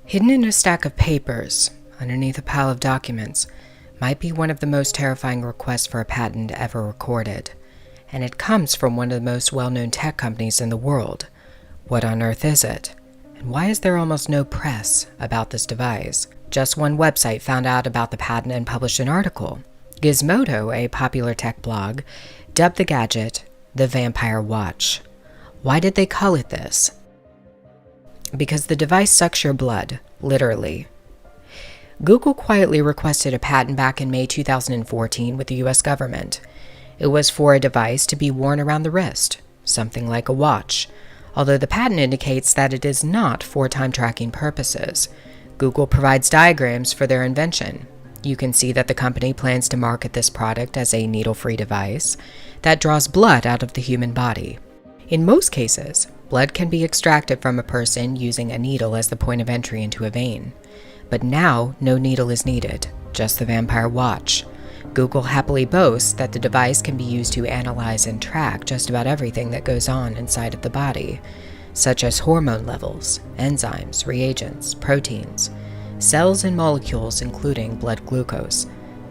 Hidden in a stack of papers, underneath a pile of documents, might be one of the most terrifying requests for a patent ever recorded. And it comes from one of the most well-known tech companies in the world. What on earth is it? And why is there almost no press about this device? Just one website found out about the patent and published an article. Gizmodo, a popular tech blog, dubbed the gadget the Vampire Watch. Why did they call it this? Because the device sucks your blood, literally. Google quietly requested a patent back in May 2014 with the US government. It was for a device to be worn around the wrist, something like a watch, although the patent indicates that it is not for time tracking purposes. Google provides diagrams for their invention. You can see that the company plans to market this product as a needle-free device that draws blood out of the human body. In most cases, blood can be extracted from a person using a needle as the point of entry into a vein. But now, no needle is needed, just the Vampire Watch. Google happily boasts that the device can be used to analyze and track just about everything that goes on inside of the body, such as hormone levels, enzymes, reagents, proteins, cells and molecules including blood glucose.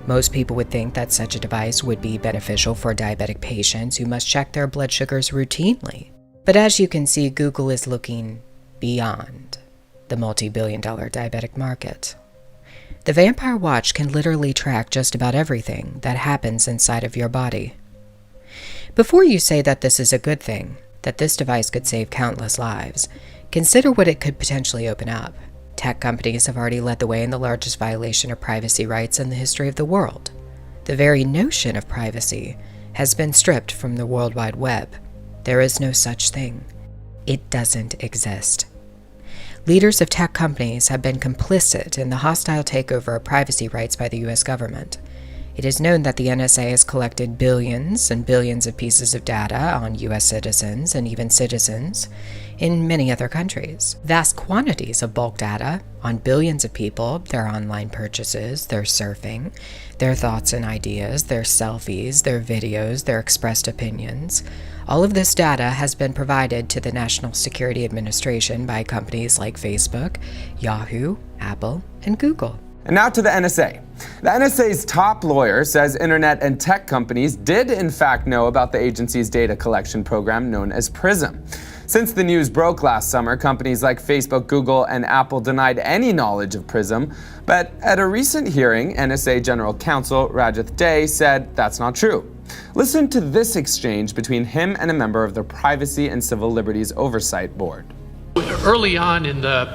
Most people would think that such a device would be beneficial for diabetic patients who must check their blood sugars routinely. But as you can see, Google is looking beyond the multi-billion-dollar diabetic market. The Vampire Watch can literally track just about everything that happens inside of your body. Before you say that this is a good thing, that this device could save countless lives, consider what it could potentially open up. Tech companies have already led the way in the largest violation of privacy rights in the history of the world. The very notion of privacy has been stripped from the World Wide Web. There is no such thing. It doesn't exist. Leaders of tech companies have been complicit in the hostile takeover of privacy rights by the US government. It is known that the NSA has collected billions and billions of pieces of data on US citizens and even citizens in many other countries. Vast quantities of bulk data on billions of people, their online purchases, their surfing, their thoughts and ideas, their selfies, their videos, their expressed opinions. All of this data has been provided to the National Security Administration by companies like Facebook, Yahoo, Apple, and Google. And now to the NSA. The NSA's top lawyer says internet and tech companies did in fact know about the agency's data collection program known as PRISM. Since the news broke last summer, companies like Facebook, Google, and Apple denied any knowledge of PRISM. But at a recent hearing, NSA General Counsel Rajath Dey said that's not true. Listen to this exchange between him and a member of the Privacy and Civil Liberties Oversight Board. Early on in the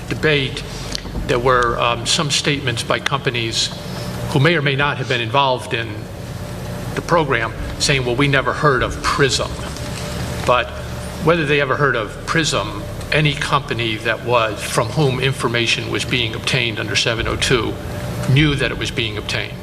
debate, there were some statements by companies who may or may not have been involved in the program saying, well, we never heard of PRISM. But whether they ever heard of PRISM, any company that was from whom information was being obtained under 702 knew that it was being obtained.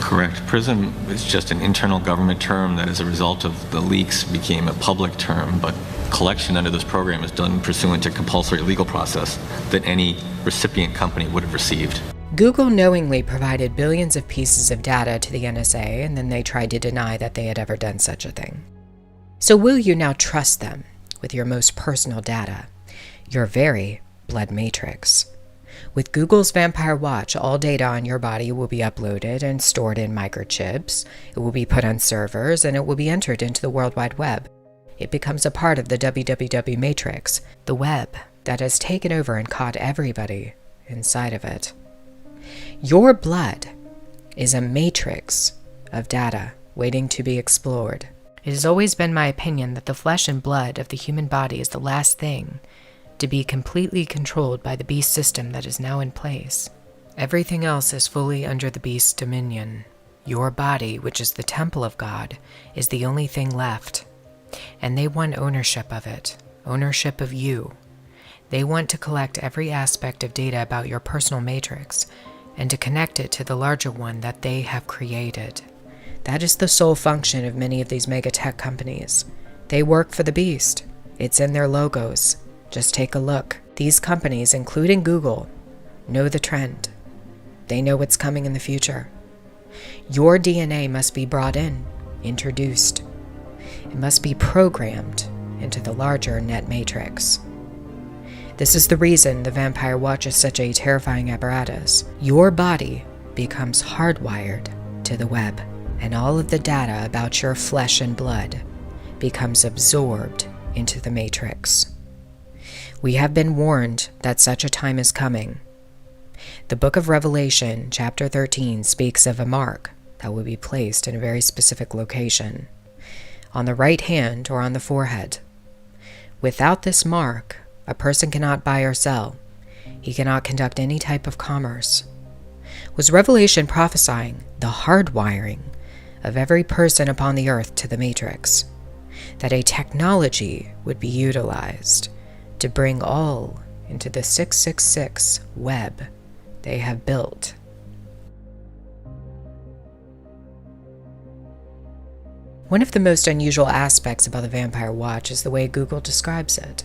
Correct. PRISM is just an internal government term that as a result of the leaks became a public term, but collection under this program is done pursuant to compulsory legal process that any recipient company would have received. Google knowingly provided billions of pieces of data to the NSA, and then they tried to deny that they had ever done such a thing. So will you now trust them with your most personal data, your very blood matrix? With Google's Vampire Watch, all data on your body will be uploaded and stored in microchips. It will be put on servers, and it will be entered into the World Wide Web. It becomes a part of the www matrix, the web that has taken over and caught everybody inside of it. Your blood is a matrix of data waiting to be explored. It has always been my opinion that the flesh and blood of the human body is the last thing to be completely controlled by the beast system that is now in place. Everything else is fully under the beast's dominion. Your body, which is the temple of God, is the only thing left. And they want ownership of it, ownership of you. They want to collect every aspect of data about your personal matrix and to connect it to the larger one that they have created. That is the sole function of many of these mega tech companies. They work for the beast. It's in their logos. Just take a look. These companies, including Google, know the trend. They know what's coming in the future. Your DNA must be brought in, introduced. It must be programmed into the larger net matrix. This is the reason the vampire watch is such a terrifying apparatus. Your body becomes hardwired to the web, and all of the data about your flesh and blood becomes absorbed into the matrix. We have been warned that such a time is coming. The book of Revelation, chapter 13, speaks of a mark that will be placed in a very specific location, on the right hand or on the forehead. Without this mark, a person cannot buy or sell. He cannot conduct any type of commerce. Was Revelation prophesying the hardwiring of every person upon the earth to the matrix? That a technology would be utilized to bring all into the 666 web they have built? One of the most unusual aspects about the vampire watch is the way Google describes it.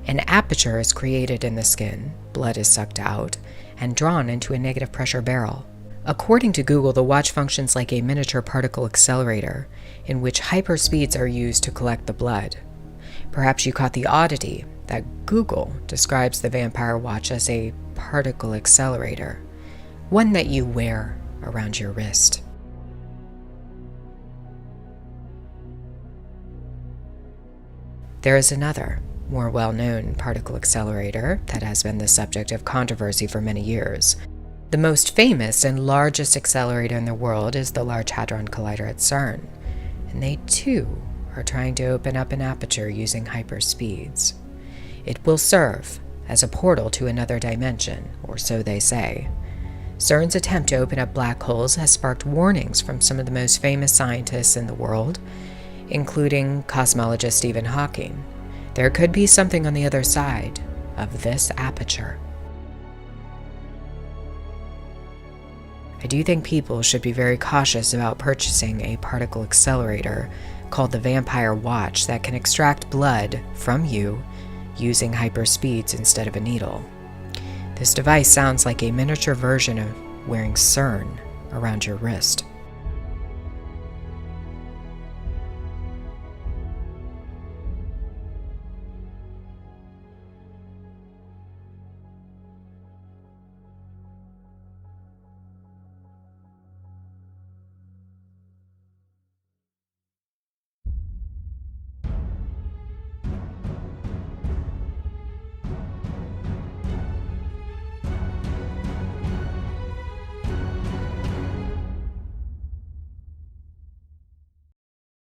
An aperture is created in the skin, blood is sucked out, and drawn into a negative pressure barrel. According to Google, the watch functions like a miniature particle accelerator, in which hyperspeeds are used to collect the blood. Perhaps you caught the oddity that Google describes the vampire watch as a particle accelerator, one that you wear around your wrist. There is another, more well-known particle accelerator that has been the subject of controversy for many years. The most famous and largest accelerator in the world is the Large Hadron Collider at CERN, and they too are trying to open up an aperture using hyperspeeds. It will serve as a portal to another dimension, or so they say. CERN's attempt to open up black holes has sparked warnings from some of the most famous scientists in the world, including cosmologist Stephen Hawking. There could be something on the other side of this aperture. I do think people should be very cautious about purchasing a particle accelerator called the Vampire Watch that can extract blood from you using hyperspeeds instead of a needle. This device sounds like a miniature version of wearing CERN around your wrist.